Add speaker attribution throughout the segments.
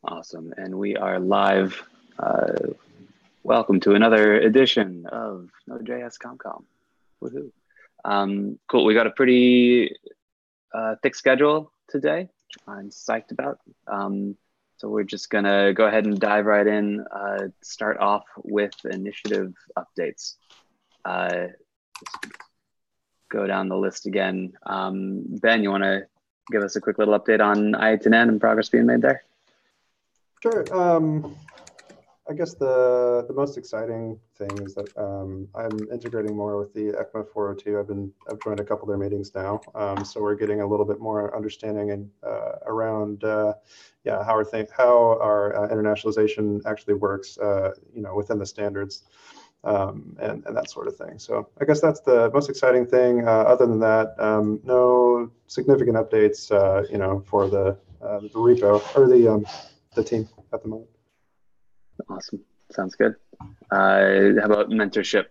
Speaker 1: Awesome. And we are live. Welcome to another edition of Node.js ComCom. Woohoo. Cool. We got a pretty thick schedule today, which I'm psyched about. So we're just going to go ahead and dive right in, start off with initiative updates. Just go down the list again. Ben, you want to give us a quick little update on I8N and progress being made there?
Speaker 2: Sure. I guess the most exciting thing is that I'm integrating more with the ECMA 402. I've joined a couple of their meetings now, so we're getting a little bit more understanding and around how our internationalization actually works, within the standards, and that sort of thing. So I guess that's the most exciting thing. Other than that, no significant updates, for the repo or the team at the moment.
Speaker 1: Awesome. Sounds good. How about mentorship?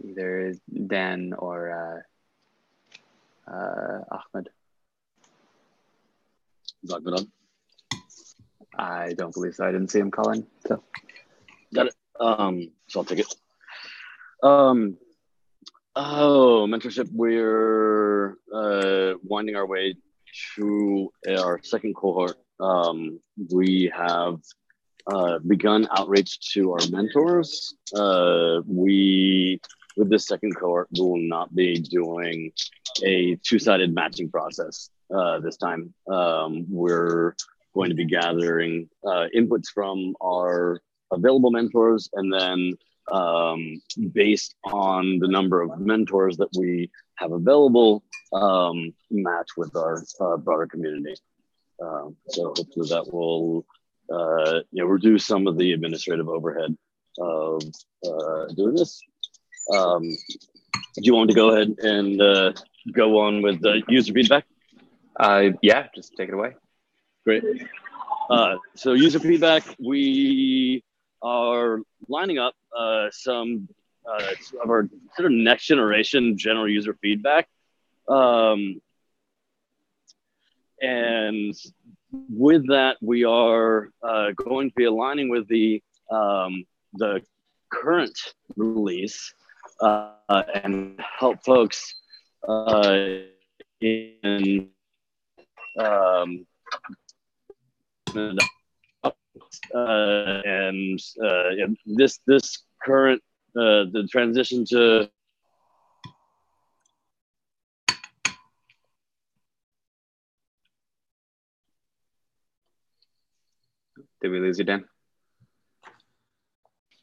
Speaker 1: Either Dan or Ahmed.
Speaker 3: Is Ahmed on?
Speaker 1: I don't believe so. I didn't see him call in. So.
Speaker 3: Got it. So I'll take it. Mentorship. We're winding our way to our second cohort. We have begun outreach to our mentors. With this second cohort, we will not be doing a two-sided matching process this time. We're going to be gathering inputs from our available mentors, and then based on the number of mentors that we have available, match with our broader community. So hopefully that will reduce some of the administrative overhead of doing this. Do you want to go ahead and go on with the user feedback?
Speaker 1: Yeah, just take it away.
Speaker 3: Great. So user feedback, we are lining up some of our sort of next generation general user feedback. And with that, we are going to be aligning with the current release and help folks in this current the transition to
Speaker 1: Did we lose you, Dan?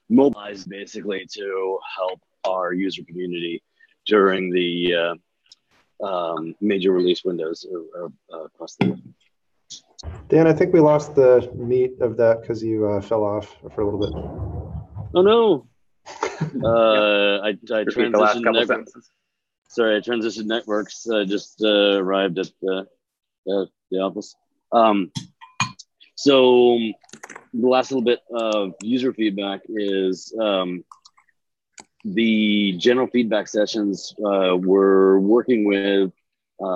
Speaker 3: Mobilize basically to help our user community during the major release windows across the world.
Speaker 2: Dan, I think we lost the meat of that because you fell off for a little bit.
Speaker 3: Oh no! I
Speaker 1: Repeat the last
Speaker 3: transitioned
Speaker 1: couple
Speaker 3: networks.
Speaker 1: sentences.
Speaker 3: Sorry, I transitioned networks. I just arrived at the office. So the last little bit of user feedback is the general feedback sessions. We're working with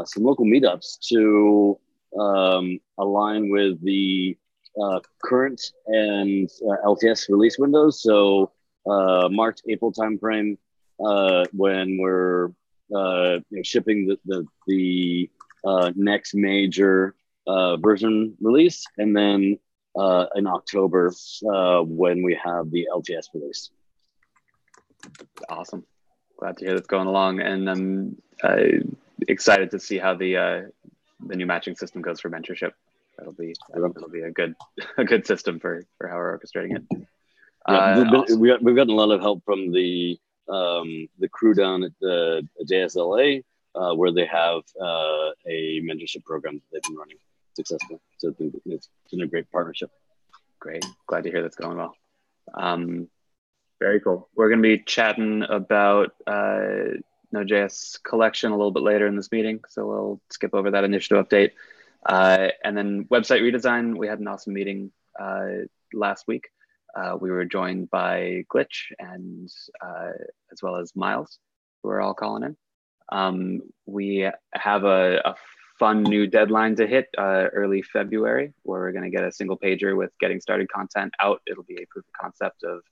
Speaker 3: some local meetups to align with the current and LTS release windows. So March, April timeframe, when we're shipping the next major version release, and then in October when we have the LTS release.
Speaker 1: Awesome. Glad to hear that's going along, and I'm excited to see how the new matching system goes for mentorship. That'll be a good system for how we're orchestrating it.
Speaker 3: Yeah,
Speaker 1: awesome.
Speaker 3: we've gotten a lot of help from the crew down at the JSLA, where they have a mentorship program that they've been running successfully. So it's been a great partnership.
Speaker 1: Great. Glad to hear that's going well. Very cool. We're going to be chatting about Node.js collection a little bit later in this meeting, so we'll skip over that initiative update. And then website redesign, we had an awesome meeting last week. We were joined by Glitch and as well as Miles, who are all calling in. We have a fun new deadline to hit early February, where we're going to get a single pager with getting started content out. It'll be a proof of concept of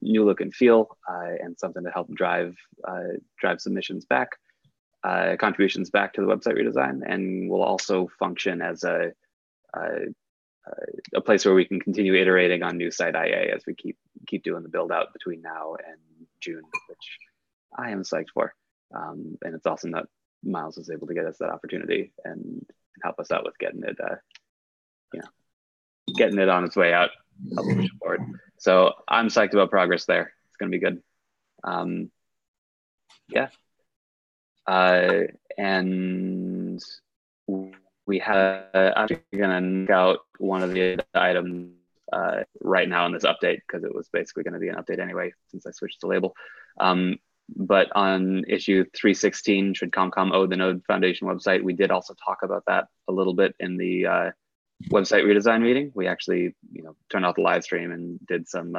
Speaker 1: new look and feel and something to help drive submissions back, contributions back to the website redesign, and will also function as a place where we can continue iterating on new site IA as we keep doing the build out between now and June, which I am psyched for. And it's awesome that Miles was able to get us that opportunity and help us out with getting it, getting it on its way out, help push it forward. So I'm psyched about progress there. It's going to be good. And we have actually going to knock out one of the items right now in this update, because it was basically going to be an update anyway since I switched the label. But on issue 316, should ComCom owe the Node Foundation website, we did also talk about that a little bit in the website redesign meeting. We actually, turned off the live stream and did some,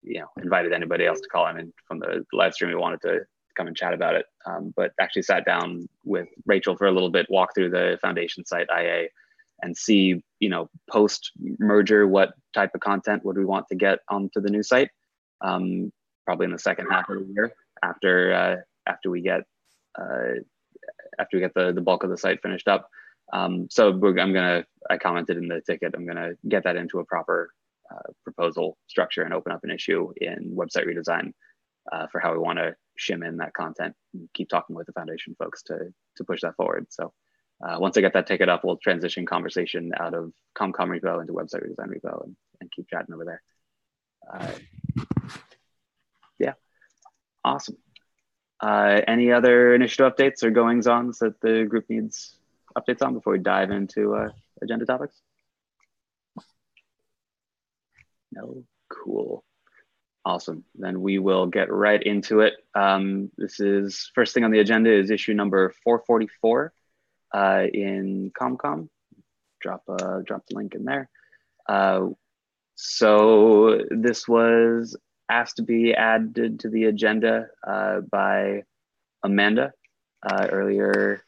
Speaker 1: invited anybody else to call in, and from the live stream, we wanted to come and chat about it. But actually sat down with Rachel for a little bit, walk through the foundation site IA and see, post merger, what type of content would we want to get onto the new site. Probably in the second half of the year after we get the bulk of the site finished up. So I commented in the ticket, I'm gonna get that into a proper proposal structure and open up an issue in website redesign for how we want to shim in that content. Keep talking with the foundation folks to push that forward. So once I get that ticket up, we'll transition conversation out of ComCom repo into website redesign repo and keep chatting over there. Yeah, awesome. Any other initiative updates or goings-ons that the group needs updates on before we dive into agenda topics? No? Cool. Awesome. Then we will get right into it. This is first thing on the agenda is issue number 444 in ComCom. Drop the link in there. So this was asked to be added to the agenda by Amanda earlier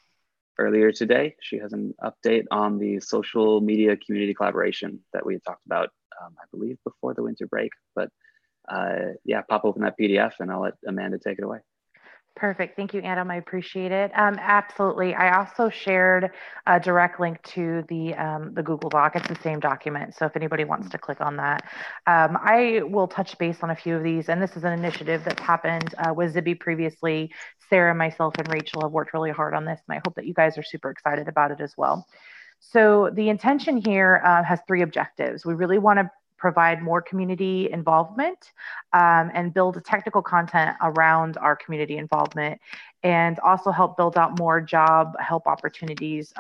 Speaker 1: today. She has an update on the social media community collaboration that we had talked about, I believe, before the winter break. But yeah, pop open that PDF and I'll let Amanda take it away.
Speaker 4: Perfect. Thank you, Adam. I appreciate it. Absolutely. I also shared a direct link to the Google Doc. It's the same document. So if anybody wants to click on that, I will touch base on a few of these. And this is an initiative that's happened with Zibby previously. Sarah, myself, and Rachel have worked really hard on this. And I hope that you guys are super excited about it as well. So the intention here has three objectives. We really want to provide more community involvement and build technical content around our community involvement, and also help build out more job help opportunities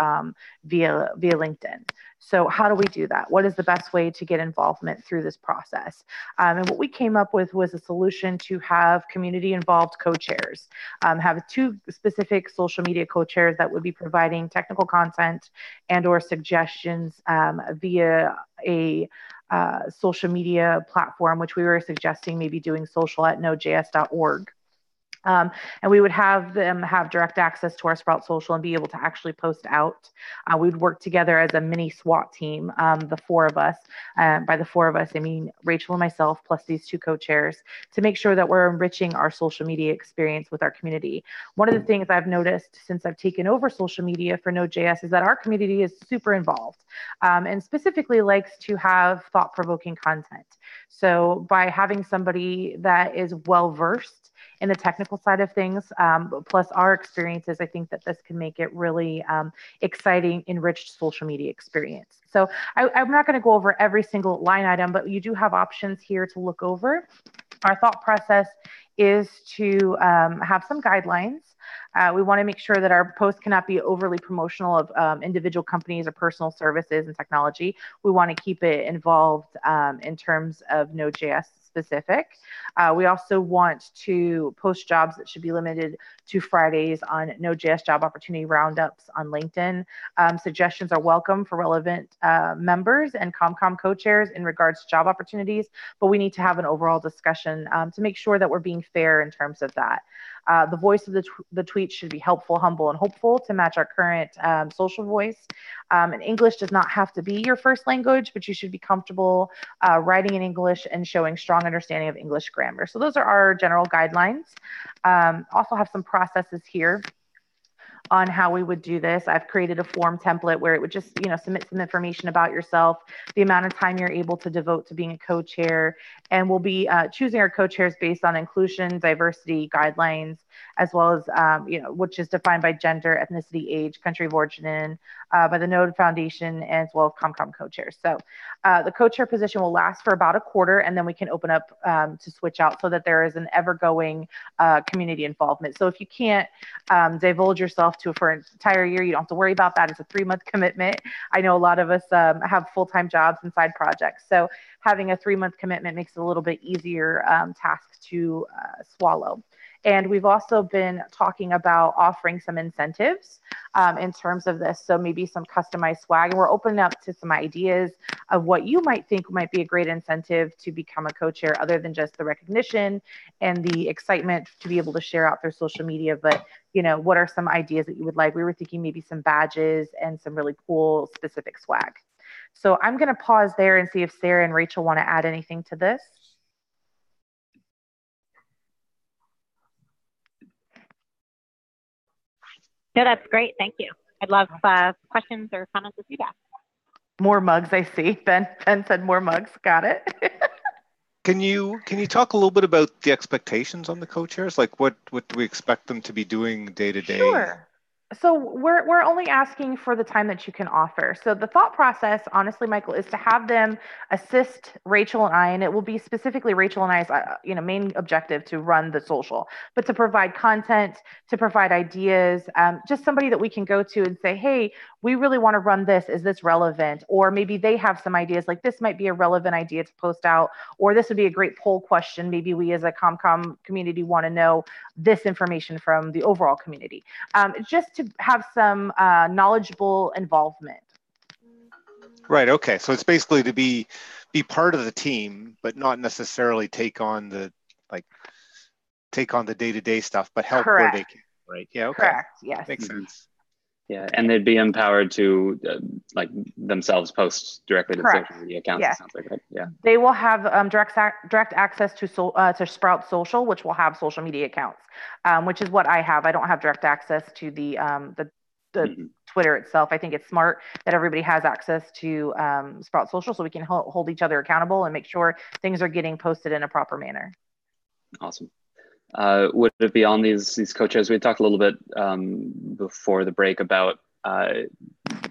Speaker 4: via LinkedIn. So how do we do that? What is the best way to get involvement through this process? And what we came up with was a solution to have community involved co-chairs, have two specific social media co-chairs that would be providing technical content and or suggestions via a social media platform, which we were suggesting maybe doing social at node.js.org. And we would have them have direct access to our Sprout Social and be able to actually post out. We'd work together as a mini SWAT team, the four of us. By the four of us, I mean Rachel and myself, plus these two co-chairs, to make sure that we're enriching our social media experience with our community. One of the things I've noticed since I've taken over social media for Node.js is that our community is super involved and specifically likes to have thought-provoking content. So by having somebody that is well-versed in the technical side of things, plus our experiences, I think that this can make it really exciting, enriched social media experience. So I'm not going to go over every single line item, but you do have options here to look over. Our thought process is to have some guidelines. We want to make sure that our posts cannot be overly promotional of individual companies or personal services and technology. We want to keep it involved in terms of Node.js specific. We also want to post jobs that should be limited to Fridays on Node.js job opportunity roundups on LinkedIn. Suggestions are welcome for relevant members and ComCom co-chairs in regards to job opportunities, but we need to have an overall discussion to make sure that we're being fair in terms of that. The voice of the tweet should be helpful, humble, and hopeful to match our current social voice. And English does not have to be your first language, but you should be comfortable writing in English and showing strong understanding of English grammar. So those are our general guidelines. Also have some processes here on how we would do this. I've created a form template where it would just, submit some information about yourself, the amount of time you're able to devote to being a co-chair, and we'll be choosing our co-chairs based on inclusion, diversity guidelines, as well as, which is defined by gender, ethnicity, age, country of origin, by the Node Foundation, as well as ComCom co-chairs. So the co-chair position will last for about a quarter, and then we can open up to switch out so that there is an ever-going community involvement. So if you can't divulge yourself for an entire year, you don't have to worry about that. It's a 3-month commitment. I know a lot of us have full-time jobs and side projects. So having a 3-month commitment makes it a little bit easier task to swallow. And we've also been talking about offering some incentives in terms of this. So maybe some customized swag. And we're opening up to some ideas of what you might think might be a great incentive to become a co-chair, other than just the recognition and the excitement to be able to share out their social media. But, what are some ideas that you would like? We were thinking maybe some badges and some really cool specific swag. So I'm going to pause there and see if Sarah and Rachel want to add anything to this.
Speaker 5: No, that's great. Thank you. I'd love questions or comments or feedback.
Speaker 4: More mugs, I see. Ben said more mugs. Got it.
Speaker 6: Can you talk a little bit about the expectations on the co-chairs? Like what do we expect them to be doing day to day?
Speaker 4: Sure. So we're only asking for the time that you can offer. So the thought process, honestly, Michael, is to have them assist Rachel and I, and it will be specifically Rachel and I's main objective to run the social, but to provide content, to provide ideas, just somebody that we can go to and say, hey, we really want to run this. Is this relevant? Or maybe they have some ideas like this might be a relevant idea to post out, or this would be a great poll question. Maybe we as a ComCom community want to know this information from the overall community. Just to have some knowledgeable involvement.
Speaker 6: Right. Okay. So it's basically to be part of the team, but not necessarily take on the day-to-day stuff, but help
Speaker 4: Correct.
Speaker 6: where they can. Right. Yeah. Okay.
Speaker 4: Correct. Yes.
Speaker 6: Makes sense.
Speaker 1: Yeah, and they'd be empowered to themselves post directly to
Speaker 4: Correct.
Speaker 1: social media accounts.
Speaker 4: Yeah.
Speaker 1: It sounds like, right? Yeah.
Speaker 4: They will have direct access to Sprout Social, which will have social media accounts, which is what I have. I don't have direct access to the mm-hmm. Twitter itself. I think it's smart that everybody has access to Sprout Social, so we can hold each other accountable and make sure things are getting posted in a proper manner.
Speaker 1: Awesome. Would it be on these co-chairs? We talked a little bit before the break about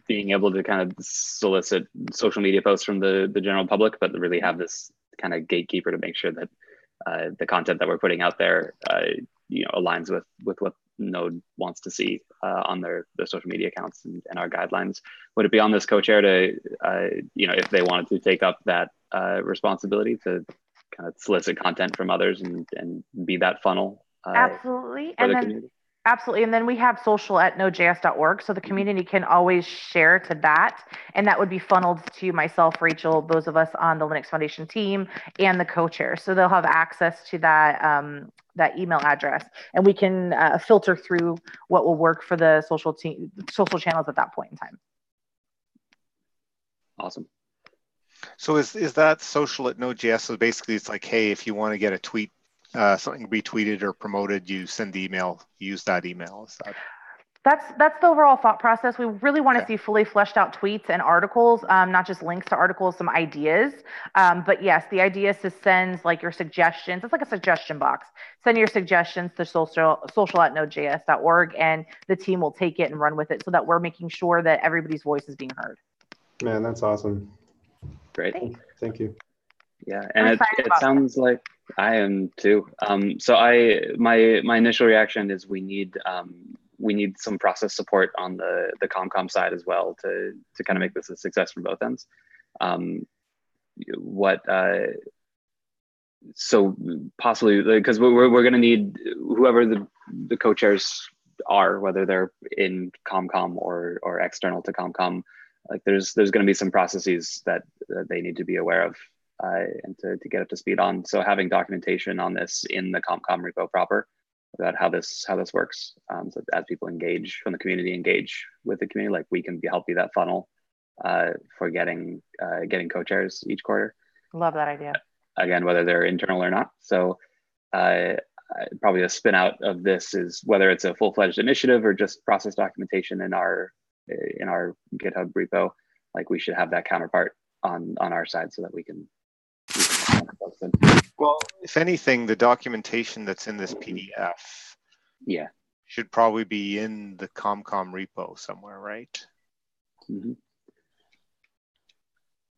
Speaker 1: being able to kind of solicit social media posts from the general public, but really have this kind of gatekeeper to make sure that the content that we're putting out there, aligns with what Node wants to see on their social media accounts and our guidelines. Would it be on this co-chair to, if they wanted to take up that responsibility to kind of solicit content from others and be that funnel?
Speaker 4: Absolutely.
Speaker 1: For the community?
Speaker 4: Absolutely. And then we have social at node.js.org. So the community can always share to that. And that would be funneled to myself, Rachel, those of us on the Linux Foundation team, and the co-chair. So they'll have access to that email address. And we can filter through what will work for the social channels at that point in time.
Speaker 1: Awesome.
Speaker 6: So is that social at Node.js? So basically it's like, hey, if you want to get a tweet, something retweeted or promoted, you send the email, use that email. Is that...
Speaker 4: That's the overall thought process. We really want to see fully fleshed out tweets and articles, not just links to articles, some ideas. But yes, the idea is to send your suggestions. It's like a suggestion box. Send your suggestions to social at node.js.org, and the team will take it and run with it so that we're making sure that everybody's voice is being heard.
Speaker 2: Man, that's awesome.
Speaker 1: Great.
Speaker 2: Thank you.
Speaker 1: Yeah, and it sounds like I am too. So my initial reaction is we need some process support on the ComCom side as well to kind of make this a success from both ends. So possibly, because we're going to need whoever the co-chairs are, whether they're in ComCom or external to ComCom. There's going to be some processes that they need to be aware of and to get up to speed on. So having documentation on this in the ComCom repo proper about how this works. So as people engage from the community, engage with the community, like we can help be that funnel for getting co-chairs each quarter.
Speaker 4: Love that idea.
Speaker 1: Again, whether they're internal or not. So probably a spin out of this is whether it's a full-fledged initiative or just process documentation in our GitHub repo. Like we should have that counterpart on our side so that we can
Speaker 6: well, if anything, the documentation that's in this PDF should probably be in the ComCom repo somewhere, right?
Speaker 1: Mm-hmm.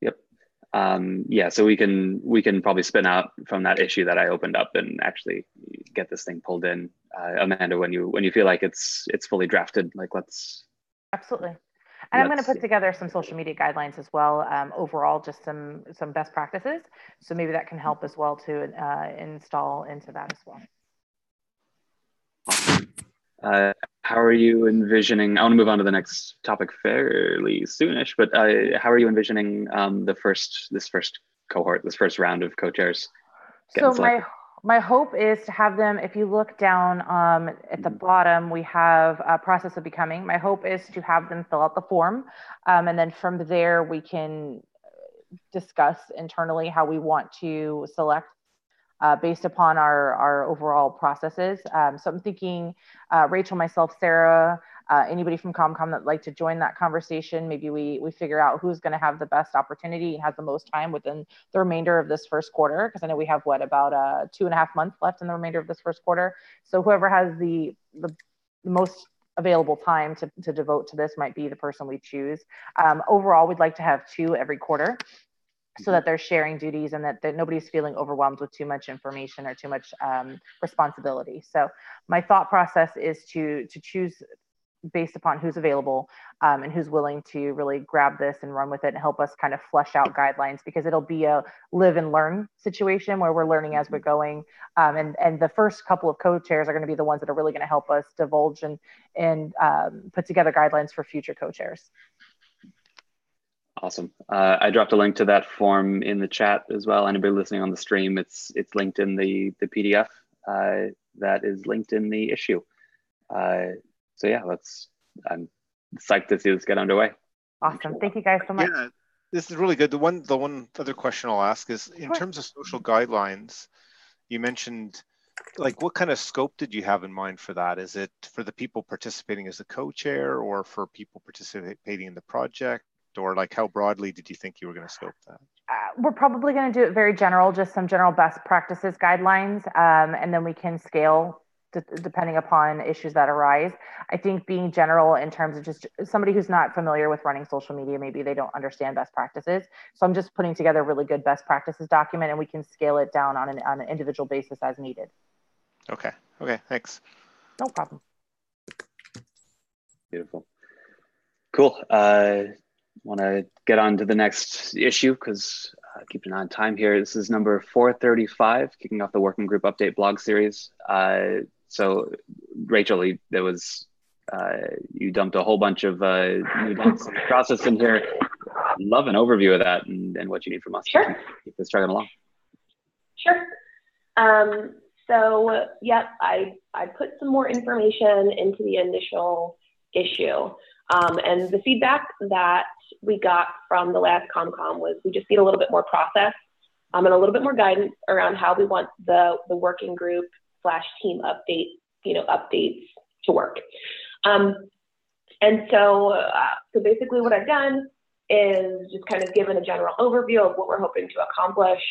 Speaker 1: Yep. So we can probably spin out from that issue that I opened up and actually get this thing pulled in. Amanda, when you feel like it's fully drafted, like let's.
Speaker 4: Absolutely. And I'm going to put together some social media guidelines as well. Overall, just some best practices. So maybe that can help as well to install into that as well.
Speaker 1: Awesome. How are you envisioning? I want to move on to the next topic fairly soonish, but how are you envisioning this first cohort, this first round of co-chairs?
Speaker 4: So my hope is to have them, if you look down at the bottom, we have a process of becoming. My hope is to have them fill out the form. And then from there, we can discuss internally how we want to select based upon our overall processes. So I'm thinking Rachel, myself, Sarah, anybody from ComCom that'd like to join that conversation. Maybe we figure out who's going to have the best opportunity and has the most time within the remainder of this first quarter. Because I know we have about 2.5 months left in the remainder of this first quarter. So whoever has the most available time to devote to this might be the person we choose. Overall, we'd like to have 2 every quarter, so that they're sharing duties and that nobody's feeling overwhelmed with too much information or too much responsibility. So my thought process is to choose based upon who's available and who's willing to really grab this and run with it and help us kind of flesh out guidelines, because it'll be a live and learn situation where we're learning as we're going. And the first couple of co-chairs are going to be the ones that are really going to help us divulge and put together guidelines for future co-chairs.
Speaker 1: Awesome. I dropped a link to that form in the chat as well. Anybody listening on the stream, it's linked in the PDF that is linked in the issue. So yeah, I'm psyched to see this get underway.
Speaker 4: Awesome. Thank you guys so much.
Speaker 6: Yeah, this is really good. The one other question I'll ask is, in terms of social guidelines, you mentioned, like, what kind of scope did you have in mind for that? Is it for the people participating as a co-chair, or for people participating in the project, or like how broadly did you think you were going to scope that?
Speaker 4: We're probably going to do it very general, just some general best practices guidelines, and then we can scale depending upon issues that arise. I think being general in terms of just somebody who's not familiar with running social media, maybe they don't understand best practices. So I'm just putting together a really good best practices document, and we can scale it down on an individual basis as needed.
Speaker 6: Okay, thanks.
Speaker 4: No problem.
Speaker 1: Beautiful. Cool. Want to get on to the next issue because keeping on time here. This is number 435, kicking off the working group update blog series. So Rachel, there was you dumped a whole bunch of new links and process in here. Love an overview of that and what you need from us to keep this chugging along.
Speaker 7: Sure. So yep, I put some more information into the initial issue. And the feedback that we got from the last ComCom was we just need a little bit more process and a little bit more guidance around how we want the working group / team updates to work. And so basically what I've done is just kind of given a general overview of what we're hoping to accomplish.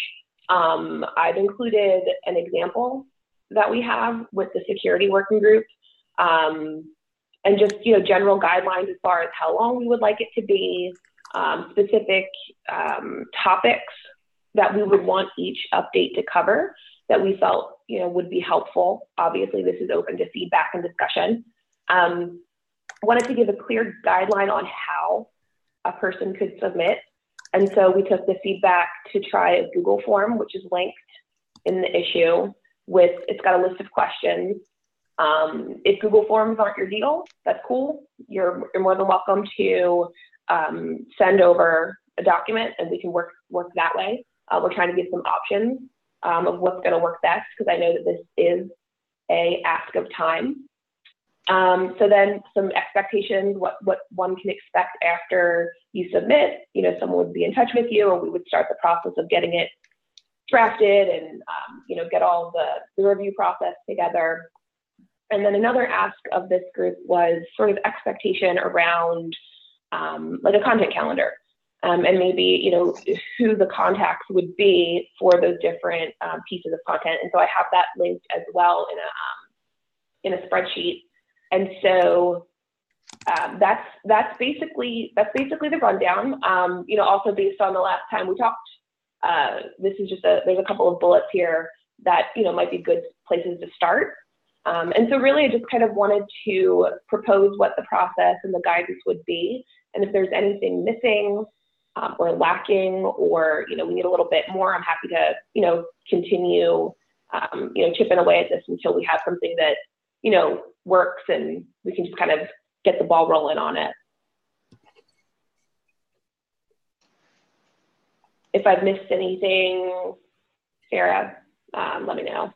Speaker 7: I've included an example that we have with the security working group. And just, general guidelines as far as how long we would like it to be, specific topics that we would want each update to cover that we felt, would be helpful. Obviously, this is open to feedback and discussion. Wanted to give a clear guideline on how a person could submit. And so we took the feedback to try a Google form, which is linked in the issue it's got a list of questions. If Google Forms aren't your deal, that's cool. You're more than welcome to send over a document and we can work that way. We're trying to give some options of what's going to work best, because I know that this is a ask of time. So then some expectations, what one can expect after you submit. Someone would be in touch with you, or we would start the process of getting it drafted and get all the review process together. And then another ask of this group was sort of expectation around like a content calendar, and maybe who the contacts would be for those different pieces of content. And so I have that linked as well in a spreadsheet. And so that's basically the rundown. Also based on the last time we talked, this is just there's a couple of bullets here that might be good places to start. And so really, I just kind of wanted to propose what the process and the guidance would be, and if there's anything missing or lacking, or we need a little bit more, I'm happy to continue chipping away at this until we have something that works and we can just kind of get the ball rolling on it. If I've missed anything, Sarah, let me know.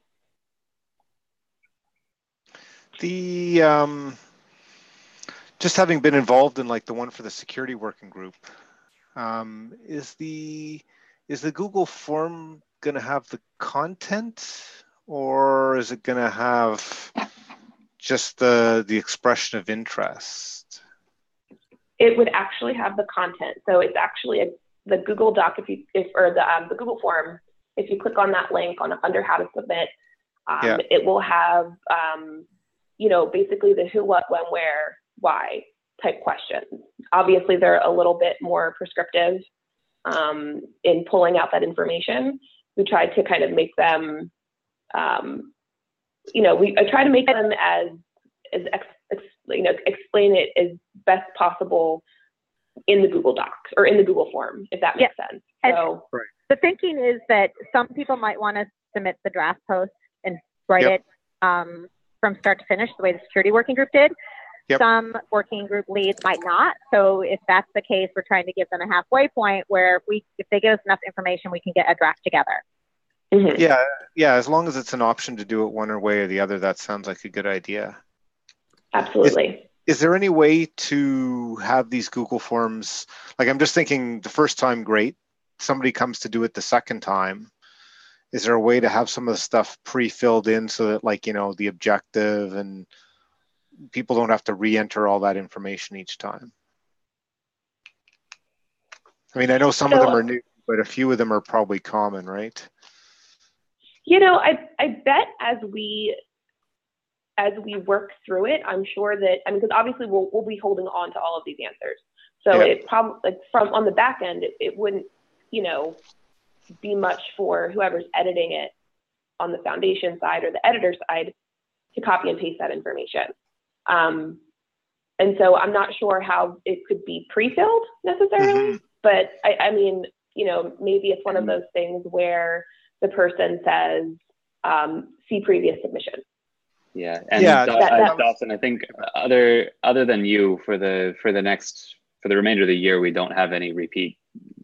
Speaker 6: Just having been involved in like the one for the security working group, is the Google form going to have the content, or is it going to have just the expression of interest?
Speaker 7: It would actually have the content. So it's actually the Google Doc, the Google form. If you click on that link under how to submit, it will have basically the who, what, when, where, why type questions. Obviously, they're a little bit more prescriptive in pulling out that information. We tried to kind of make them, I try to make them explain it as best possible in the Google Docs or in the Google form, if that makes sense. So
Speaker 5: the thinking is that some people might want to submit the draft post and write it from start to finish, the way the security working group did. Some working group leads might not. So if that's the case, we're trying to give them a halfway point where if they give us enough information, we can get a draft together.
Speaker 7: Mm-hmm.
Speaker 6: Yeah. As long as it's an option to do it one way or the other, that sounds like a good idea.
Speaker 7: Absolutely.
Speaker 6: Is there any way to have these Google forms? Like, I'm just thinking the first time, great. Somebody comes to do it the second time. Is there a way to have some of the stuff pre-filled in so that, like, the objective and people don't have to re-enter all that information each time? I mean, I know some of them are new, but a few of them are probably common, right?
Speaker 7: I bet as we work through it, I'm sure that, because obviously we'll be holding on to all of these answers. So it probably, from on the back end, it wouldn't, be much for whoever's editing it on the foundation side or the editor side to copy and paste that information. And so I'm not sure how it could be pre-filled necessarily, but I mean, maybe it's one of those things where the person says, see previous submission.
Speaker 1: Yeah, and Dawson, I think other than you, for the remainder of the year, we don't have any repeat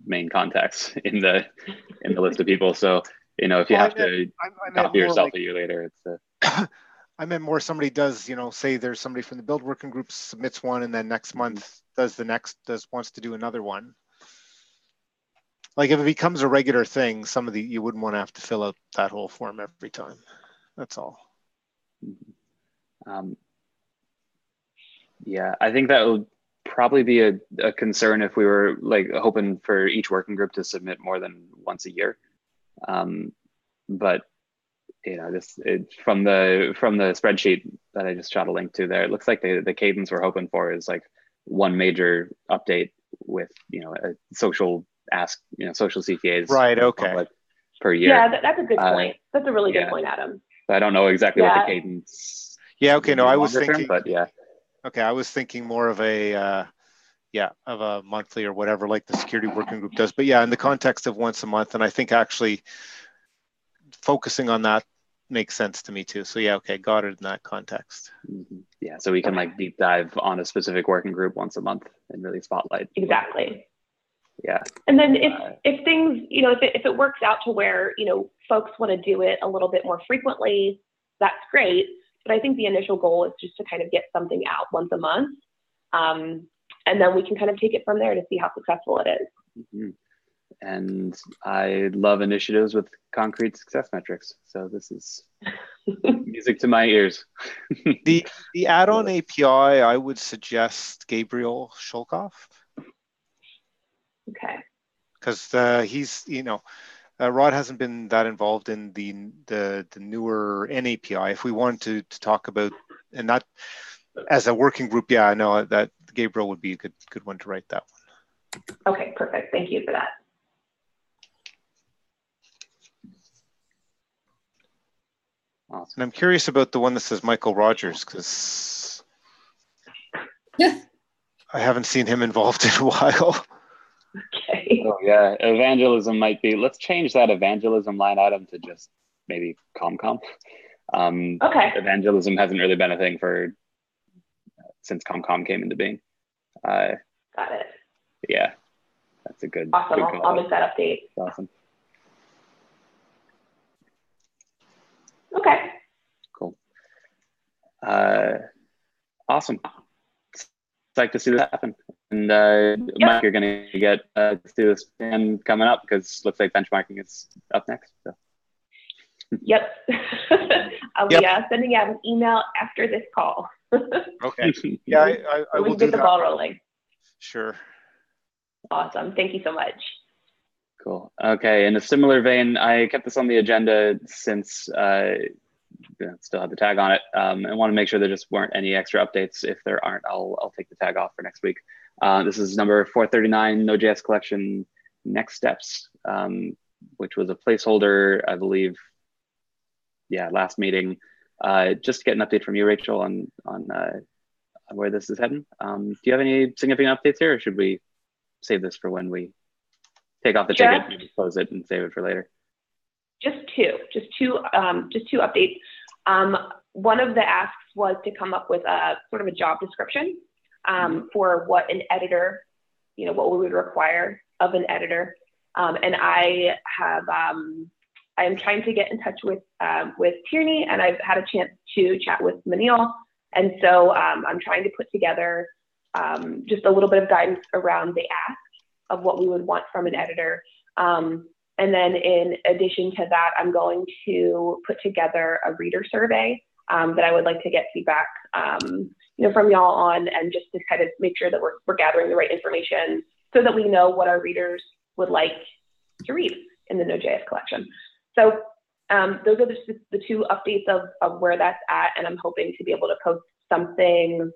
Speaker 1: main contacts in the list of people. So if you have to copy yourself a year later, it's
Speaker 6: I meant more somebody does, say there's somebody from the build working group submits one, and then next month wants to do another one. Like, if it becomes a regular thing, you wouldn't want to have to fill out that whole form every time. That's all.
Speaker 1: Yeah, I think that would probably be a concern if we were like hoping for each working group to submit more than once a year. But from the spreadsheet that I just shot a link to there, it looks like the cadence we're hoping for is like one major update with a social ask, social CTAs.
Speaker 6: Right. Okay.
Speaker 1: Per year.
Speaker 7: Yeah, that's a good point. That's a really good point, Adam.
Speaker 1: So I don't know exactly what the cadence.
Speaker 6: Yeah. Okay. No, I was thinking.
Speaker 1: But yeah.
Speaker 6: Okay, I was thinking more of a monthly or whatever, like the security working group does. But yeah, in the context of once a month, and I think actually focusing on that makes sense to me too. So yeah, okay, got it in that context.
Speaker 1: Yeah, so we can like deep dive on a specific working group once a month and really spotlight.
Speaker 7: Exactly.
Speaker 1: Yeah.
Speaker 7: And then if things, if it works out to where, folks want to do it a little bit more frequently, that's great. But I think the initial goal is just to kind of get something out once a month. And then we can kind of take it from there to see how successful it is.
Speaker 1: Mm-hmm. And I love initiatives with concrete success metrics. So this is music to my ears.
Speaker 6: The add-on API, I would suggest Gabriel Shulkoff.
Speaker 7: Okay.
Speaker 6: Because he's, Rod hasn't been that involved in the newer NAPI. If we want to talk about, and not as a working group, yeah, I know that Gabriel would be a good one to write that one.
Speaker 7: Okay, perfect. Thank you for that.
Speaker 1: Awesome.
Speaker 6: And I'm curious about the one that says Michael Rogers, because I haven't seen him involved in a while.
Speaker 7: Okay.
Speaker 1: Oh yeah, evangelism might be. Let's change that evangelism line item to just maybe ComCom.
Speaker 7: Okay.
Speaker 1: Evangelism hasn't really been a thing since ComCom came into being.
Speaker 7: Got it.
Speaker 1: Yeah, that's a good.
Speaker 7: Awesome.
Speaker 1: Good
Speaker 7: I'll make that update.
Speaker 1: Awesome.
Speaker 7: Okay.
Speaker 1: Cool. Awesome. Like to see that happen. And
Speaker 7: Yep.
Speaker 1: Mike, you're going to get to do this plan coming up because looks like benchmarking is up next. So.
Speaker 7: Yep. I'll be sending out an email after this call.
Speaker 6: Okay. Yeah, I will do
Speaker 7: get the ball rolling.
Speaker 6: Sure.
Speaker 7: Awesome. Thank you so much.
Speaker 1: Cool. Okay. In a similar vein, I kept this on the agenda since still have the tag on it. And want to make sure there just weren't any extra updates. If there aren't, I'll take the tag off for next week. This is number 439, Node.js collection next steps, which was a placeholder, I believe. Yeah, last meeting. Just to get an update from you, Rachel, on where this is heading. Do you have any significant updates here, or should we save this for when we take off the ticket, maybe close it and save it for later?
Speaker 7: Just two updates. One of the asks was to come up with a sort of a job description for what an editor, what we would require of an editor. And I am trying to get in touch with Tierney, and I've had a chance to chat with Manil. And so I'm trying to put together just a little bit of guidance around the ask of what we would want from an editor. And then in addition to that, I'm going to put together a reader survey that I would like to get feedback from y'all on, and just to kind of make sure that we're gathering the right information so that we know what our readers would like to read in the Node.js collection. So those are the two updates of where that's at, and I'm hoping to be able to post something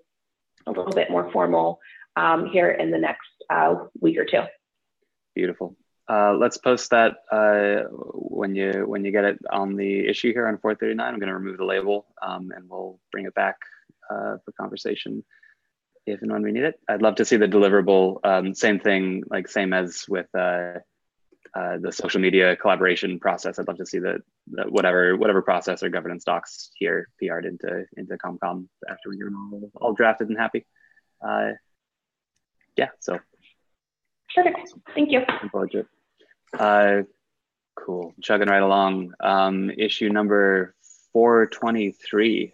Speaker 7: a little bit more formal here in the next week or two.
Speaker 1: Beautiful. Let's post that when you get it on the issue here on 439. I'm going to remove the label and we'll bring it back for conversation if and when we need it. I'd love to see the deliverable. Same thing, like same as with the social media collaboration process. I'd love to see the whatever process or governance docs here PR'd into ComCom after we get them all drafted and happy. Yeah, so.
Speaker 7: Perfect. Thank you.
Speaker 1: Budget. Cool. Chugging right along. Issue number 423.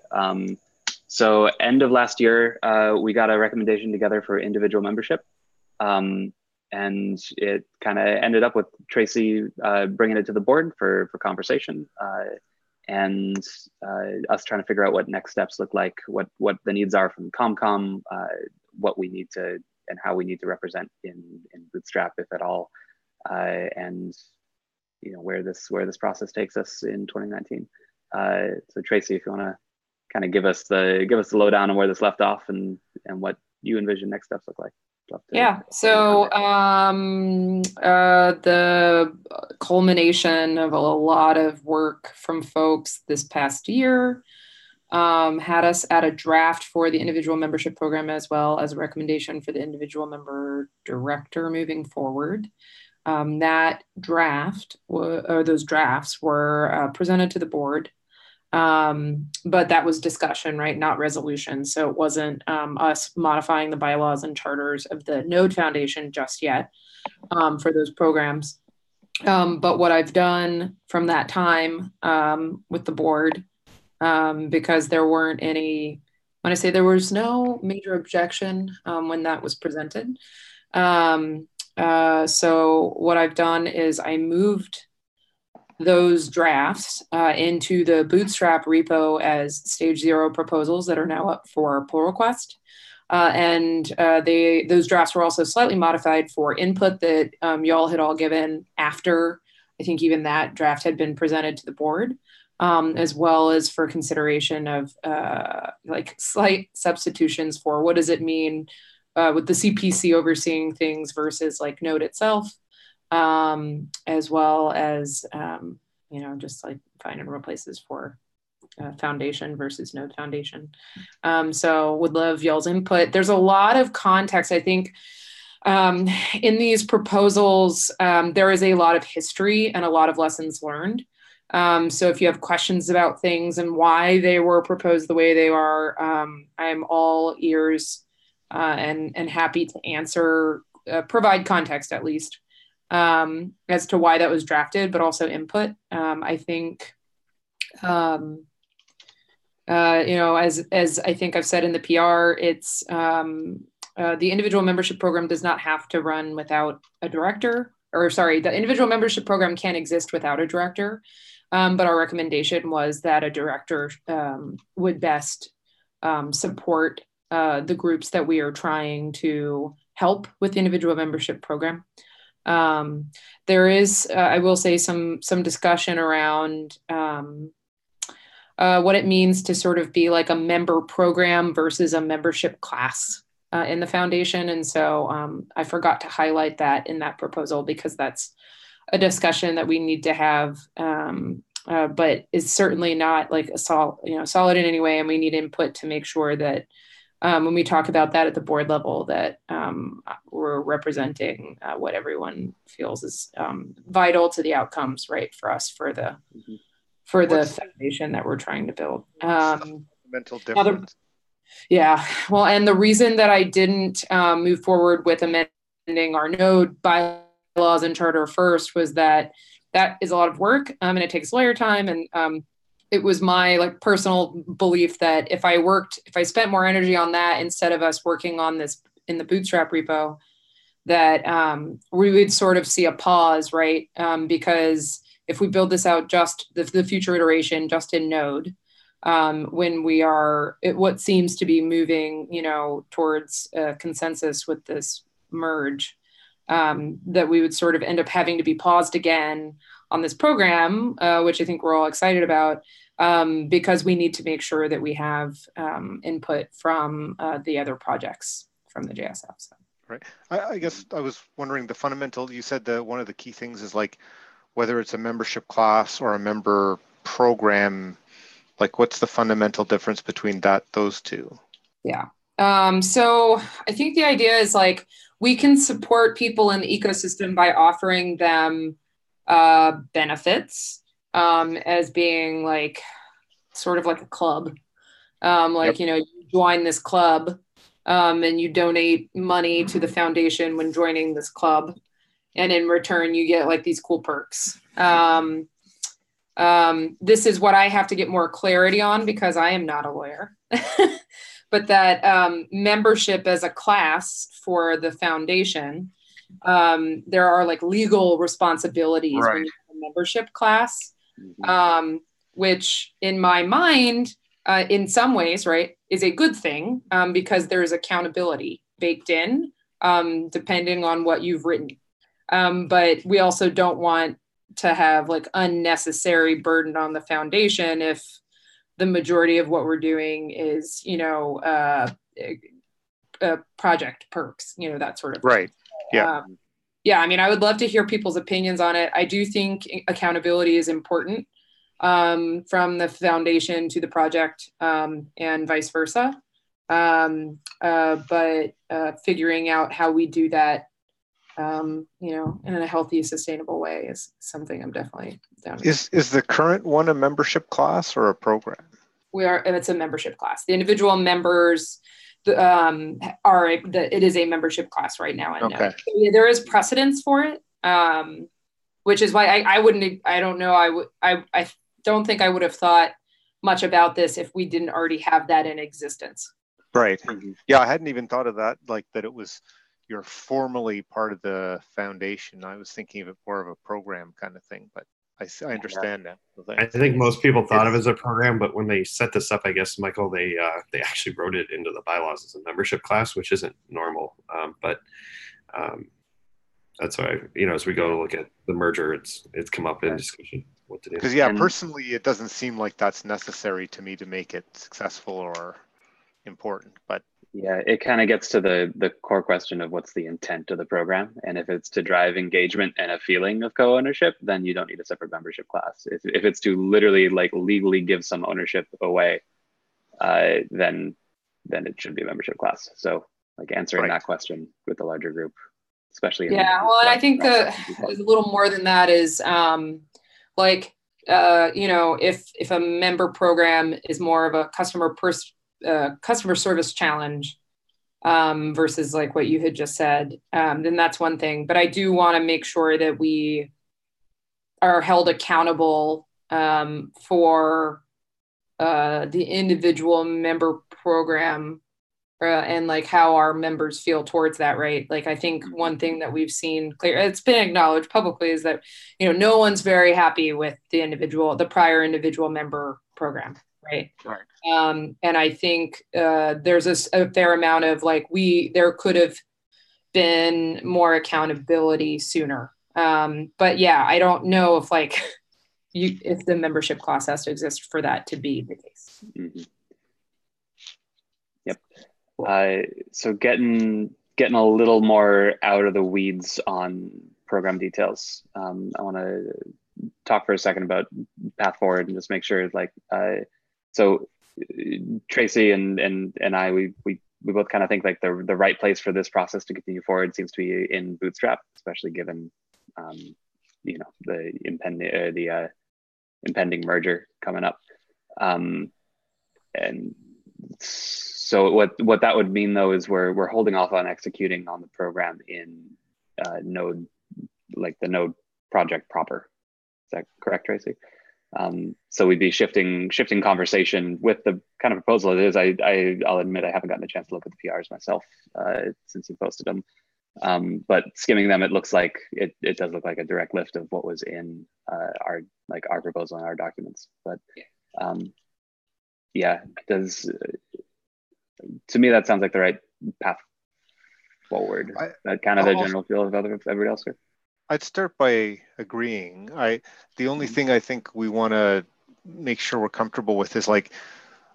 Speaker 1: So end of last year, we got a recommendation together for individual membership. And it kind of ended up with Tracy bringing it to the board for conversation. And us trying to figure out what next steps look like, what the needs are from ComCom, what we need to, and how we need to represent in Bootstrap, if at all, and where this process takes us in 2019. So Tracy, if you want to kind of give us the lowdown on where this left off and what you envision next steps look like.
Speaker 8: Yeah. So the culmination of a lot of work from folks this past year had us at a draft for the individual membership program, as well as a recommendation for the individual member director moving forward. That draft, or those drafts, were presented to the board, but that was discussion, right? Not resolution. So it wasn't us modifying the bylaws and charters of the Node Foundation just yet for those programs. But what I've done from that time with the board because there weren't any, when I say there was no major objection when that was presented. So what I've done is I moved those drafts into the Bootstrap repo as stage 0 proposals that are now up for pull request. Those drafts were also slightly modified for input that y'all had all given after, I think even that draft had been presented to the board, as well as for consideration of like slight substitutions for what does it mean with the CPC overseeing things versus like Node itself, as well as, just like finding real places for Foundation versus Node Foundation. So would love y'all's input. There's a lot of context, I think, in these proposals. There is a lot of history and a lot of lessons learned. So if you have questions about things and why they were proposed the way they are, I'm all ears and happy to answer, provide context at least, as to why that was drafted, but also input. I think, as I think I've said in the PR, it's the individual membership program does not have to run without a director, or sorry, the individual membership program can exist without a director. But our recommendation was that a director would best support the groups that we are trying to help with the individual membership program. There is, I will say, some discussion around what it means to sort of be like a member program versus a membership class in the foundation. And so I forgot to highlight that in that proposal because that's a discussion that we need to have, but is certainly not like solid in any way. And we need input to make sure that when we talk about that at the board level, that we're representing what everyone feels is vital to the outcomes, right, for us, for the foundation that we're trying to build.
Speaker 6: Mental difference.
Speaker 8: Yeah, well, and the reason that I didn't move forward with amending our node bylaws and charter first was that is a lot of work and it takes lawyer time. And it was my like personal belief that if I spent more energy on that instead of us working on this in the Bootstrap repo, that we would sort of see a pause, right? Because if we build this out just the future iteration just in Node, when we are what seems to be moving, towards consensus with this merge, that we would sort of end up having to be paused again on this program, which I think we're all excited about, because we need to make sure that we have input from the other projects from the JSF. So.
Speaker 6: Right. I guess I was wondering the fundamental, you said that one of the key things is like, whether it's a membership class or a member program, like what's the fundamental difference between those two?
Speaker 8: Yeah. So I think the idea is like, we can support people in the ecosystem by offering them benefits as being like, sort of like a club. Yep. You join this club and you donate money to the foundation when joining this club. And in return, you get like these cool perks. This is what I have to get more clarity on because I am not a lawyer. But that membership as a class for the foundation, there are like legal responsibilities when you have a membership class, which in my mind, in some ways, right, is a good thing because there's accountability baked in, depending on what you've written. But we also don't want to have like unnecessary burden on the foundation if the majority of what we're doing is, project perks, that sort of
Speaker 6: right. Yeah.
Speaker 8: Yeah. I mean, I would love to hear people's opinions on it. I do think accountability is important from the foundation to the project and vice versa. But figuring out how we do that, in a healthy, sustainable way is something I'm definitely down with.
Speaker 6: Is the current one a membership class or a program?
Speaker 8: It's a membership class. The individual members it is a membership class right now. Okay. So there is precedence for it, which is why I don't think I would have thought much about this if we didn't already have that in existence.
Speaker 6: Right. Yeah, I hadn't even thought of that, like that it was you're formally part of the foundation. I was thinking of it more of a program kind of thing, but I understand now. So
Speaker 9: I think most people thought of it as a program, but when they set this up, I guess, Michael, they actually wrote it into the bylaws as a membership class, which isn't normal. But that's why, as we go to look at the merger, it's come up in discussion what to do.
Speaker 6: Because yeah, personally, it doesn't seem like that's necessary to me to make it successful or important, but
Speaker 1: yeah, it kind of gets to the core question of what's the intent of the program. And if it's to drive engagement and a feeling of co-ownership, then you don't need a separate membership class. If it's to literally like legally give some ownership away, then it should be a membership class. So like answering that question with the larger group, especially.
Speaker 8: Yeah, well, and I think a little more than that is if a member program is more of a customer service challenge versus like what you had just said, then that's one thing. But I do want to make sure that we are held accountable for the individual member program and like how our members feel towards that, right? Like I think one thing that we've seen clear, it's been acknowledged publicly, is that no one's very happy with the prior individual member program, right?
Speaker 6: Right.
Speaker 8: And I think there's a fair amount of like there could have been more accountability sooner. But yeah, I don't know if like if the membership class has to exist for that to be the case.
Speaker 1: Mm-hmm. Yep. So getting a little more out of the weeds on program details. I want to talk for a second about path forward and just make sure like so Tracy and I, we both kind of think like the right place for this process to continue forward seems to be in Bootstrap, especially given the impending merger coming up. And so what that would mean though is we're holding off on executing on the program in Node, like the Node project proper. Is that correct, Tracy? So we'd be shifting conversation with the kind of proposal it is. I'll admit I haven't gotten a chance to look at the PRs myself since you posted them. But skimming them, it looks like it does look like a direct lift of what was in our proposal in our documents. But to me that sounds like the right path forward. That kind of the general feel of everybody else here.
Speaker 6: I'd start by agreeing. The only thing I think we want to make sure we're comfortable with is like,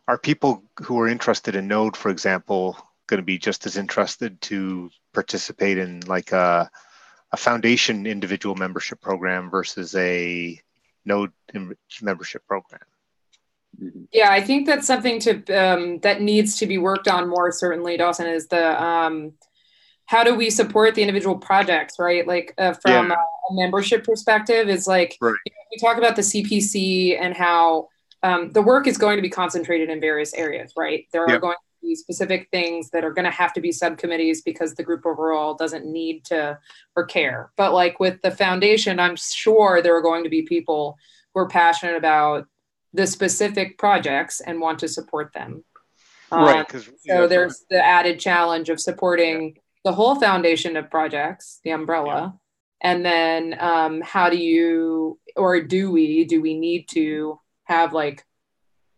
Speaker 6: are people who are interested in Node, for example, going to be just as interested to participate in like a foundation individual membership program versus a Node membership program?
Speaker 8: Yeah, I think that's something that needs to be worked on more, certainly, Dawson, is the how do we support the individual projects, right? Like from a membership perspective, it's like we talk about the CPC and how the work is going to be concentrated in various areas, right? There are going to be specific things that are going to have to be subcommittees because the group overall doesn't need to or care. But like with the foundation, I'm sure there are going to be people who are passionate about the specific projects and want to support them.
Speaker 6: Right.
Speaker 8: So there's the added challenge of supporting the whole foundation of projects, the umbrella, and then how do you, or do we need to have like,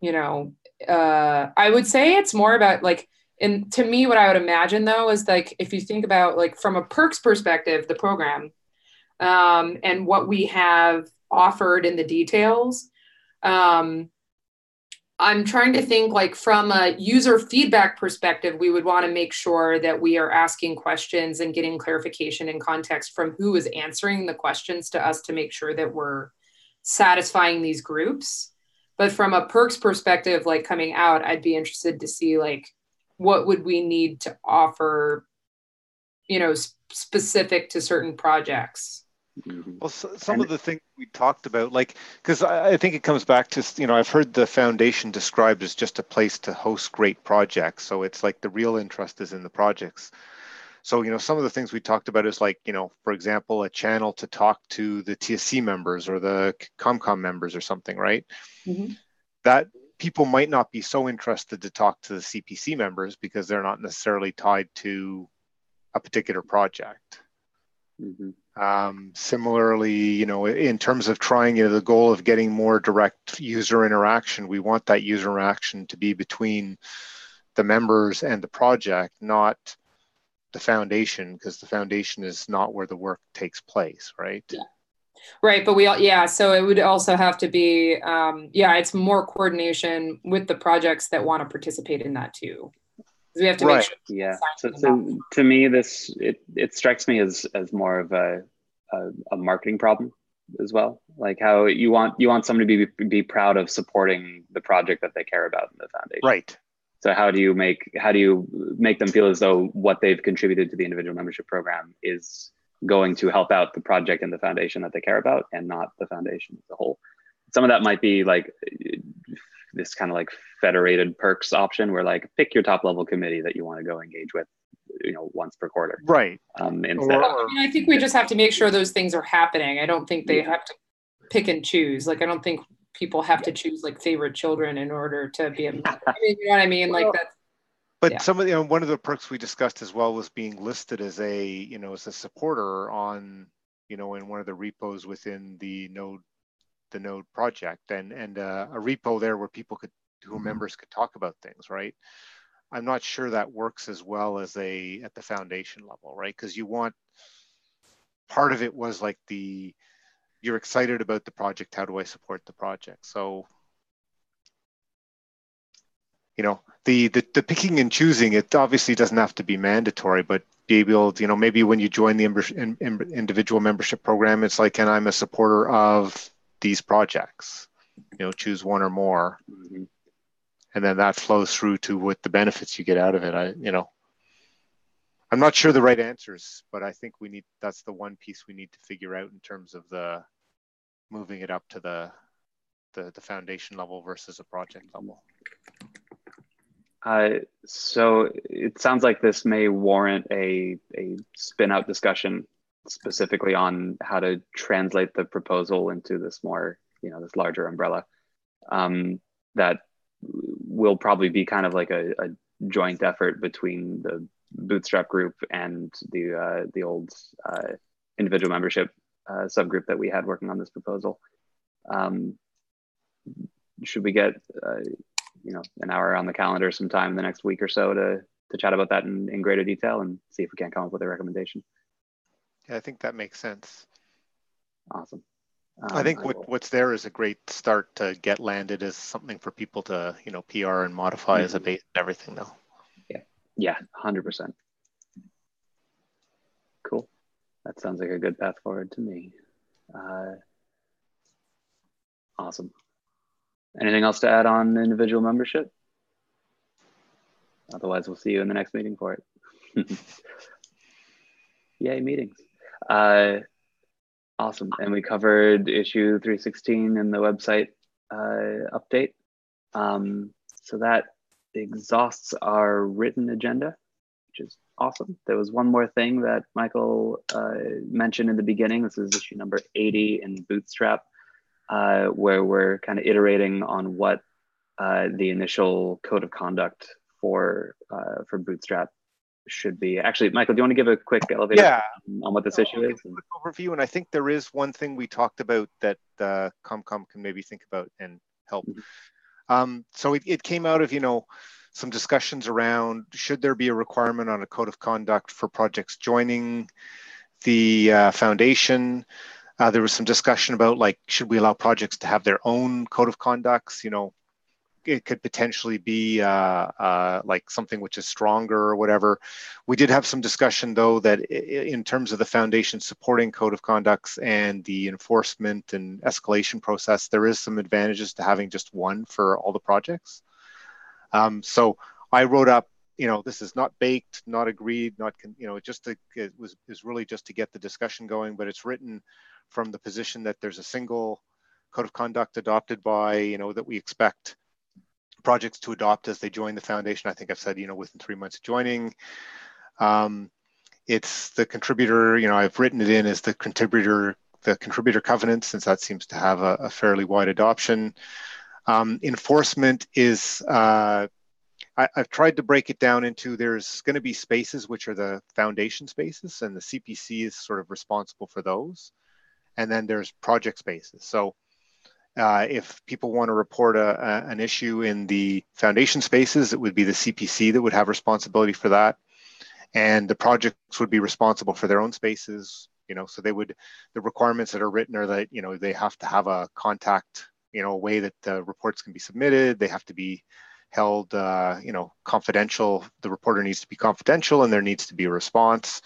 Speaker 8: I would say it's more about like, and to me, what I would imagine though, is like, if you think about like from a perks perspective, the program and what we have offered in the details, I'm trying to think like from a user feedback perspective, we would want to make sure that we are asking questions and getting clarification and context from who is answering the questions to us to make sure that we're satisfying these groups. But from a perks perspective, like coming out, I'd be interested to see like, what would we need to offer, specific to certain projects?
Speaker 6: Well, some of the things we talked about, like, because I think it comes back to, I've heard the foundation described as just a place to host great projects. So it's like the real interest is in the projects. So, some of the things we talked about is like, for example, a channel to talk to the TSC members or the ComCom members or something, right? Mm-hmm. That people might not be so interested to talk to the CPC members because they're not necessarily tied to a particular project. Similarly, you know, in terms of trying, you know, the goal of getting more direct user interaction, we want that user interaction to be between the members and the project, not the foundation, because the foundation is not where the work takes place, right?
Speaker 8: Yeah. Right, but so it would also have to be, it's more coordination with the projects that want to participate in that too. We have to make sure.
Speaker 1: Yeah. So to me, it strikes me as more of a marketing problem as well. Like how you want somebody to be proud of supporting the project that they care about in the foundation.
Speaker 6: Right.
Speaker 1: So how do you make them feel as though what they've contributed to the individual membership program is going to help out the project and the foundation that they care about, and not the foundation as a whole? Some of that might be like this kind of like federated perks option, where like pick your top level committee that you want to go engage with, you know, once per quarter.
Speaker 6: Right.
Speaker 1: Instead
Speaker 8: I think we just have to make sure those things are happening. I don't think they have to pick and choose. Like, I don't think people have to choose like favorite children in order to be a member. I mean, you know what I mean? Like that's.
Speaker 6: But some of one of the perks we discussed as well was being listed as a supporter on, you know, in one of the repos within the node project, and a repo there where who members could talk about things, right? I'm not sure that works as well as at the foundation level, right? Because you want, part of it was like you're excited about the project, how do I support the project? So, you know, the picking and choosing, it obviously doesn't have to be mandatory, but be able to, you know, maybe when you join the individual membership program, it's like, and I'm a supporter of these projects, you know, choose one or more. And then that flows through to what the benefits you get out of it. I'm not sure the right answers, but I think that's the one piece we need to figure out in terms of moving it up to the foundation level versus a project level.
Speaker 1: So it sounds like this may warrant a spin out discussion specifically on how to translate the proposal into this more, you know, this larger umbrella. That will probably be kind of like a joint effort between the Bootstrap group and the old individual membership subgroup that we had working on this proposal. Should we get you know, an hour on the calendar sometime in the next week or so to chat about that in greater detail and see if we can come up with a recommendation?
Speaker 6: Yeah, I think that makes sense.
Speaker 1: Awesome.
Speaker 6: I think what's there is a great start to get landed as something for people to, you know, PR and modify as a base and everything though.
Speaker 1: Yeah, 100%. Cool. That sounds like a good path forward to me. Awesome. Anything else to add on individual membership? Otherwise, we'll see you in the next meeting for it. Yay, meetings. Awesome. And we covered issue 316 in the website update. So that exhausts our written agenda, which is awesome. There was one more thing that Michael mentioned in the beginning. This is issue number 80 in Bootstrap, where we're kind of iterating on what the initial code of conduct for Bootstrap should be. Actually, Michael, do you want to give a quick elevator on what this issue is?
Speaker 6: A quick overview, and I think there is one thing we talked about that ComCom can maybe think about and help. So it came out of, you know, some discussions around, should there be a requirement on a code of conduct for projects joining the foundation? There was some discussion about, like, should we allow projects to have their own code of conducts? You know, it could potentially be like something which is stronger or whatever. We did have some discussion though that in terms of the foundation supporting code of conducts and the enforcement and escalation process, there is some advantages to having just one for all the projects. So I wrote up, you know, this is not baked, not agreed, not, you know, it was really just to get the discussion going, but it's written from the position that there's a single code of conduct adopted by, you know, that we expect projects to adopt as they join the foundation. I think I've said, you know, within 3 months of joining. It's the contributor, you know, I've written it in as the contributor covenant, since that seems to have a fairly wide adoption. Enforcement is, I've tried to break it down into, there's going to be spaces which are the foundation spaces, and the CPC is sort of responsible for those. And then there's project spaces. So if people want to report an issue in the foundation spaces, it would be the CPC that would have responsibility for that. And the projects would be responsible for their own spaces, so they would, the requirements that are written are that, they have to have a contact, a way that the reports can be submitted. They have to be held, confidential. The reporter needs to be confidential, and there needs to be a response.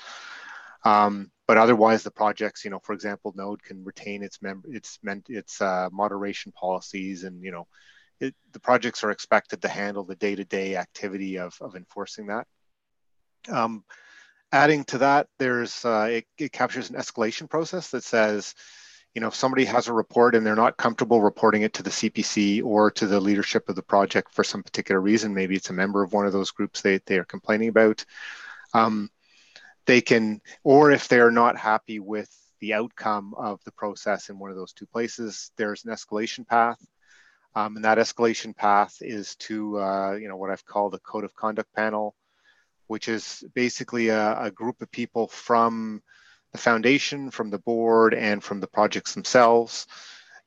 Speaker 6: But otherwise, the projects, for example, Node can retain its moderation policies, and the projects are expected to handle the day-to-day activity of enforcing that. Adding to that, there's it captures an escalation process that says, if somebody has a report and they're not comfortable reporting it to the CPC or to the leadership of the project for some particular reason, maybe it's a member of one of those groups they are complaining about, they can, or if they're not happy with the outcome of the process in one of those two places, there's an escalation path. And that escalation path is to, what I've called a code of conduct panel, which is basically a group of people from the foundation, from the board, and from the projects themselves.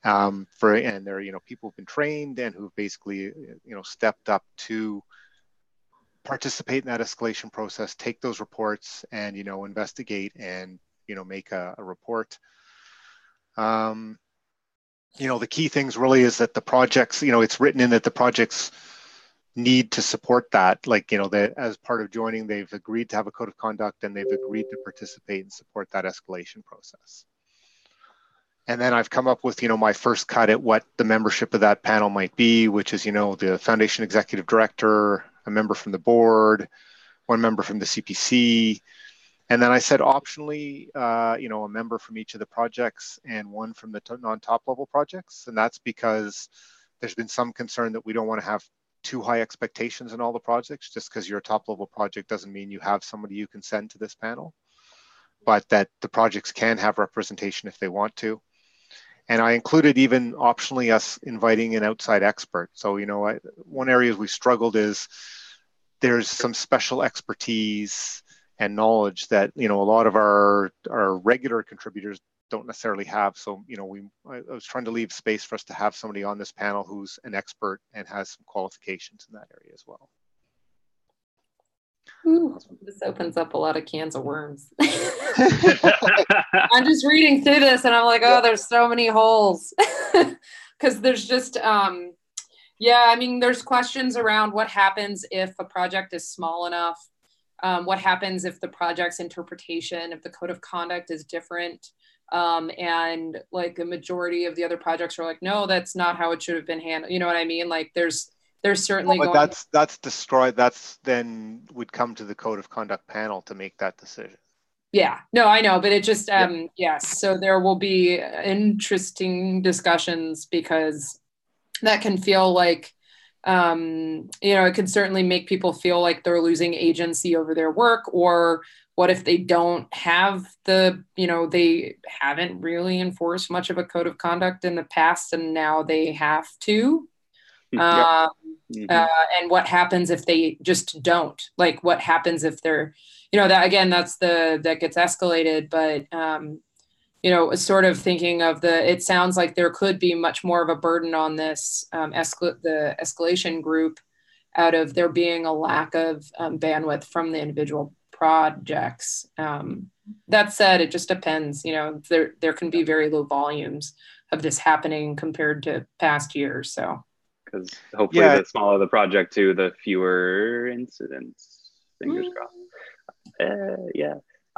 Speaker 6: And they're, people who've been trained and who've basically, stepped up to participate in that escalation process, take those reports, and investigate and make a report. The key things really is that the projects, it's written in that the projects need to support that, that as part of joining, they've agreed to have a code of conduct, and they've agreed to participate and support that escalation process. And then I've come up with, my first cut at what the membership of that panel might be, which is, the foundation executive director, a member from the board, one member from the CPC. And then I said optionally, a member from each of the projects and one from the non-top level projects. And that's because there's been some concern that we don't want to have too high expectations in all the projects. Just because you're a top level project doesn't mean you have somebody you can send to this panel, but that the projects can have representation if they want to. And I included even optionally us inviting an outside expert. So, one area we struggled is there's some special expertise and knowledge that, a lot of our regular contributors don't necessarily have. So, I was trying to leave space for us to have somebody on this panel who's an expert and has some qualifications in that area as well.
Speaker 8: Ooh, this opens up a lot of cans of worms. I'm just reading through this and I'm like, oh, there's so many holes. Because there's just, there's questions around what happens if a project is small enough. What happens if the project's interpretation of the code of conduct is different? And like a majority of the other projects are like, no, that's not how it should have been handled. You know what I mean? Like there's certainly
Speaker 6: that's destroyed. That's then would come to the code of conduct panel to make that decision.
Speaker 8: Yeah, no, I know, but it just, yes. So there will be interesting discussions because that can feel like, it could certainly make people feel like they're losing agency over their work. Or what if they don't have they haven't really enforced much of a code of conduct in the past and now they have to. And what happens if they just don't? Like what happens if they're, that again, that gets escalated, but sort of thinking of it sounds like there could be much more of a burden on this the escalation group out of there being a lack of bandwidth from the individual projects. That said, it just depends. There can be very low volumes of this happening compared to past years. So,
Speaker 1: because hopefully the smaller the project too, the fewer incidents. Fingers crossed.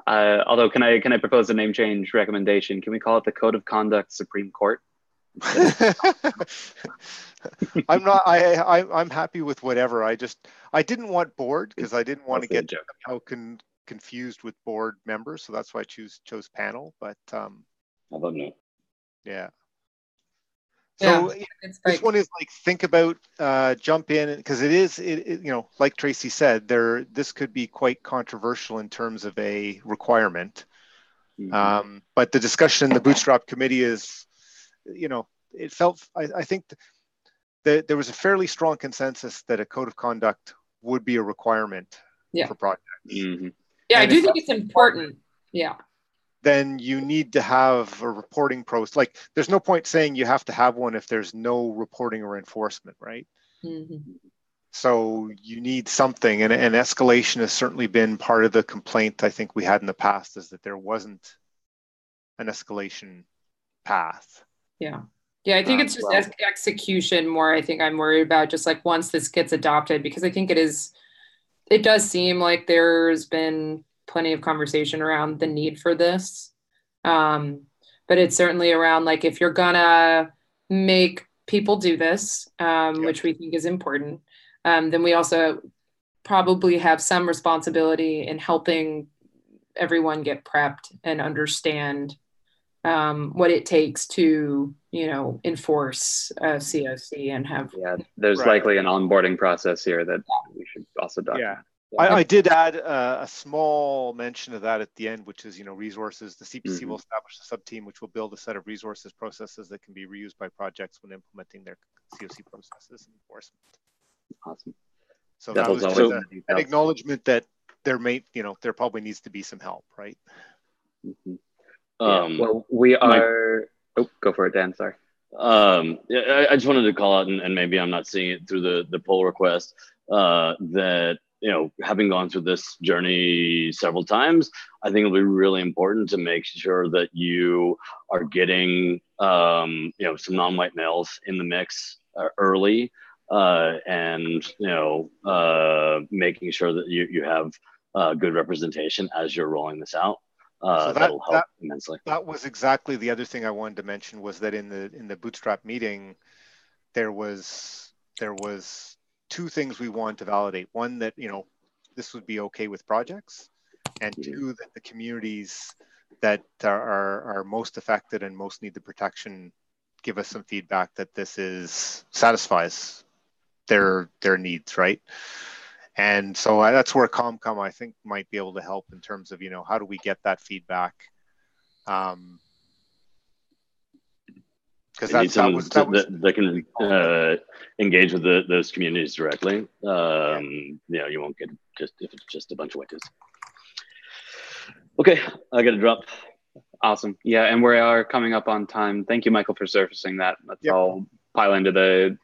Speaker 1: Although, can I propose a name change recommendation? Can we call it the Code of Conduct Supreme Court?
Speaker 6: I'm happy with whatever. I didn't want board because I didn't want to get confused with board members, so that's why I chose panel. But
Speaker 3: I don't know.
Speaker 6: Yeah. So this one is like, think about, jump in, because it is, like Tracy said, this could be quite controversial in terms of a requirement. But the discussion in the Bootstrap committee is, it felt, I think there was a fairly strong consensus that a code of conduct would be a requirement for projects.
Speaker 1: Mm-hmm.
Speaker 8: Yeah,
Speaker 6: and
Speaker 8: I do think it's important. Yeah.
Speaker 6: Then you need to have a reporting process. Like, there's no point saying you have to have one if there's no reporting or enforcement, right?
Speaker 8: Mm-hmm.
Speaker 6: So you need something, and escalation has certainly been part of the complaint I think we had in the past, is that there wasn't an escalation path.
Speaker 8: Yeah. Yeah, I think it's just execution more. I think I'm worried about just like once this gets adopted, because I think it does seem like there's been plenty of conversation around the need for this. But it's certainly around like, if you're gonna make people do this, which we think is important, then we also probably have some responsibility in helping everyone get prepped and understand what it takes to, enforce COC and have.
Speaker 1: Yeah, there's likely an onboarding process here that we should also document.
Speaker 6: I did add a small mention of that at the end, which is, resources. The CPC will establish a sub-team which will build a set of resources, processes that can be reused by projects when implementing their COC processes and enforcement.
Speaker 1: Awesome.
Speaker 6: So that was just an acknowledgement that there probably needs to be some help, right?
Speaker 1: Mm-hmm. Well, we are. Go for it, Dan. Sorry.
Speaker 3: I just wanted to call out, and maybe I'm not seeing it through the pull request, that having gone through this journey several times, I think it'll be really important to make sure that you are getting some non-white males in the mix early, and making sure that you have good representation as you're rolling this out.
Speaker 6: So
Speaker 3: that'll help immensely.
Speaker 6: That was exactly the other thing I wanted to mention, was that in the Bootstrap meeting, there was two things we wanted to validate. One, that this would be okay with projects, and two, that the communities that are most affected and most need the protection give us some feedback that this satisfies their needs, right? And so that's where ComCom, I think, might be able to help in terms of, how do we get that feedback? Because
Speaker 3: that can engage with those communities directly. You won't get if it's just a bunch of witches. Okay, I got to drop.
Speaker 1: Awesome. Yeah, and we are coming up on time. Thank you, Michael, for surfacing that. Let's all pile into the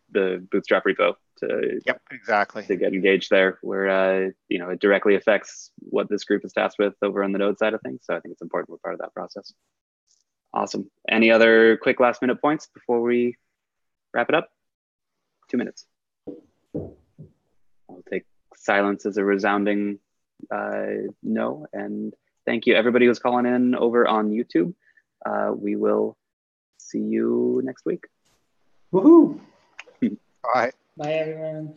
Speaker 1: Bootstrap repo to get engaged there, where it directly affects what this group is tasked with over on the Node side of things. So I think it's important we're part of that process. Awesome. Any other quick last minute points before we wrap it up? 2 minutes. I'll take silence as a resounding no. And thank you, everybody who's calling in over on YouTube. We will see you next week.
Speaker 2: Woohoo!
Speaker 6: Bye.
Speaker 8: Bye, everyone.